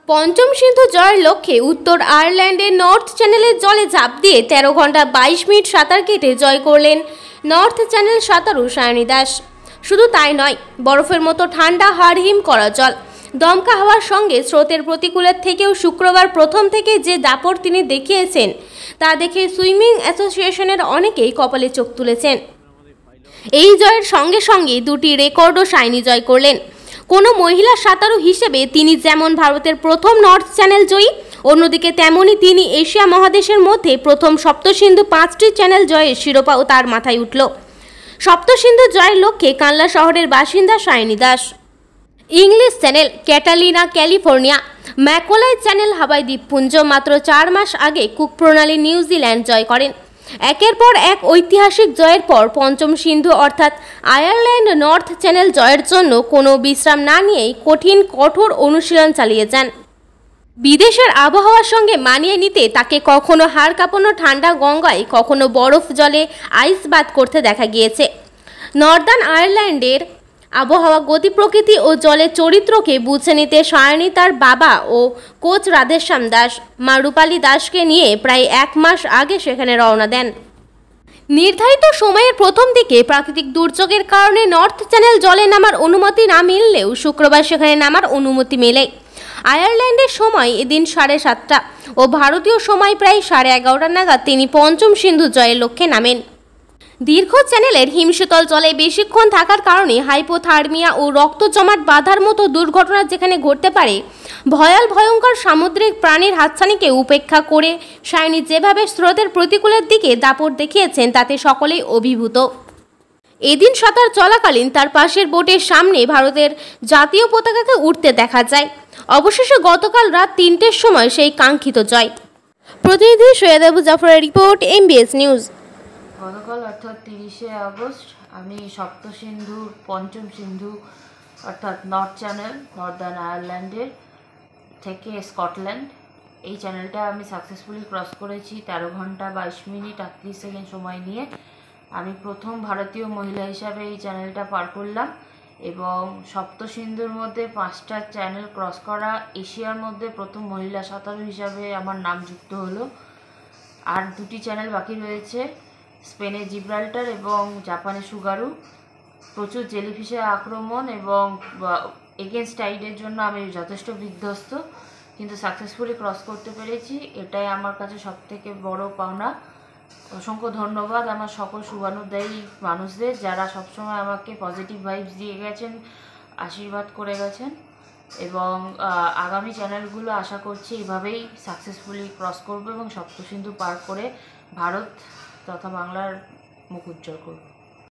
পঞ্চম সিন্ধু জয়ের লক্ষ্যে উত্তর আয়ারল্যান্ডের নর্থ চ্যানেলের জলে ঝাঁপ দিয়ে 13 ঘন্টা 22 মিনিট সাঁতার কেটে জয় করলেন নর্থ চ্যানেল সাঁতারু সায়নী দাস। শুধু তাই নয়, বরফের মতো ঠান্ডা হাড়হিম করা জল, দমকা হাওয়ার সঙ্গে স্রোতের প্রতিকূলের থেকেও শুক্রবার প্রথম থেকে যে দাপট তিনি দেখিয়েছেন তা দেখে সুইমিং অ্যাসোসিয়েশনের অনেকেই কপালে চোখ তুলেছেন। এই জয়ের সঙ্গে সঙ্গে দুটি রেকর্ডও সায়নী জয় করলেন। কোনো মহিলা সাঁতারু হিসেবে তিনি যেমন ভারতের প্রথম নর্থ চ্যানেল জয়ী, অন্যদিকে তেমনই তিনি এশিয়া মহাদেশের মধ্যে প্রথম সপ্তসিন্ধু 5টি চ্যানেল জয়ের শিরোপাও তার মাথায় উঠল। সপ্তসিন্ধু জয়ের লক্ষ্যে কানলা শহরের বাসিন্দা Sayani Das. English Channel Catalina California, ম্যাকোলাই চ্যানেল হাওয়াই দ্বীপপুঞ্জ মাত্র 4 মাস আগে কুক প্রণালী নিউজিল্যান্ড জয় করেন। একের পর এক ঐতিহাসিক জয়ের পর পঞ্চম সিন্ধু অর্থাৎ আয়ারল্যান্ড নর্থ চ্যানেল জয়ের জন্য কোনো বিশ্রাম না নিয়েই কঠোর অনুশীলন চালিয়ে যান। বিদেশের আবহাওয়ার সঙ্গে মানিয়ে নিতে তাকে কখনো হাড় কাঁপানো ঠান্ডা গঙ্গায়, কখনো বরফ জলে আইস বাথ করতে দেখা গিয়েছে। নর্দার্ন আয়ারল্যান্ডের আবহাওয়া, গতি প্রকৃতি ও জলের চরিত্রকে বুঝে নিতে সায়নী তার বাবা ও কোচ রাধেশ্যাম দাস, মা রূপালী দাসকে নিয়ে প্রায় 1 মাস আগে সেখানে রওনা দেন। নির্ধারিত সময়ের প্রথম দিকে প্রাকৃতিক দুর্যোগের কারণে নর্থ চ্যানেল জলে নামার অনুমতি না মিললেও শুক্রবার সেখানে নামার অনুমতি মেলে। আয়ারল্যান্ডের সময় এদিন 7:30টা ও ভারতীয় সময় প্রায় 11:30 নাগাদ তিনি পঞ্চম সিন্ধু জয়ের লক্ষ্যে নামেন। দীর্ঘ চ্যানেলের হিমশীতল জলে বেশিক্ষণ থাকার কারণে হাইপোথার্মিয়া ও রক্ত জমাট বাঁধার মতো দুর্ঘটনা যেখানে ঘটতে পারে, ভয়ঙ্কর সামুদ্রিক প্রাণীর হাতছানিকে উপেক্ষা করে সায়নী যেভাবে স্রোতের প্রতিকূলের দিকে দাপট দেখিয়েছেন তাতে সকলেই অভিভূত। এদিন সাঁতার চলাকালীন তার পাশের বোটের সামনে ভারতের জাতীয় পতাকাকে উঠতে দেখা যায়। অবশেষে গতকাল রাত 3টের সময় সেই কাঙ্ক্ষিত জয়। প্রতিনিধি সৈয়দ আবু জাফরের রিপোর্ট, MBS নিউজ। গতকাল অর্থাৎ 30শে আগস্ট আমি সপ্তসিন্ধুর পঞ্চম সিন্ধু অর্থাৎ নর্থ চ্যানেল, নর্দার্ন আয়ারল্যান্ডের থেকে স্কটল্যান্ড, এই চ্যানেলটা আমি সাকসেসফুলি ক্রস করেছি 13 ঘন্টা 22 মিনিট 38 সেকেন্ড সময় নিয়ে। আমি প্রথম ভারতীয় মহিলা হিসাবে এই চ্যানেলটা পার করলাম এবং সপ্তসিন্ধুর মধ্যে 5টা চ্যানেল ক্রস করা এশিয়ার মধ্যে প্রথম মহিলা সাঁতারু হিসাবে আমার নাম যুক্ত হলো। আর 2টি চ্যানেল বাকি রয়েছে, স্পেনের জিব্রাল্টার এবং জাপানের সুগারু। প্রচুর জেলিফিশের আক্রমণ এবং এগেনস্ট টাইডের জন্য আমি যথেষ্ট বিধ্বস্ত, কিন্তু সাকসেসফুলি ক্রস করতে পেরেছি, এটাই আমার কাছে সবথেকে বড় পাওনা। অসংখ্য ধন্যবাদ আমার সকল শুভানুদ্দায়ী মানুষদের, যারা সবসময় আমাকে পজিটিভ ভাইবস দিয়ে গেছেন, আশীর্বাদ করে গেছেন এবং আগামী চ্যানেলগুলো আশা করছি এভাবেই সাকসেসফুলি ক্রস করবো এবং সপ্তসিন্ধু পার করে ভারত তথা বাংলার মুখ উজ্জ্বল করব।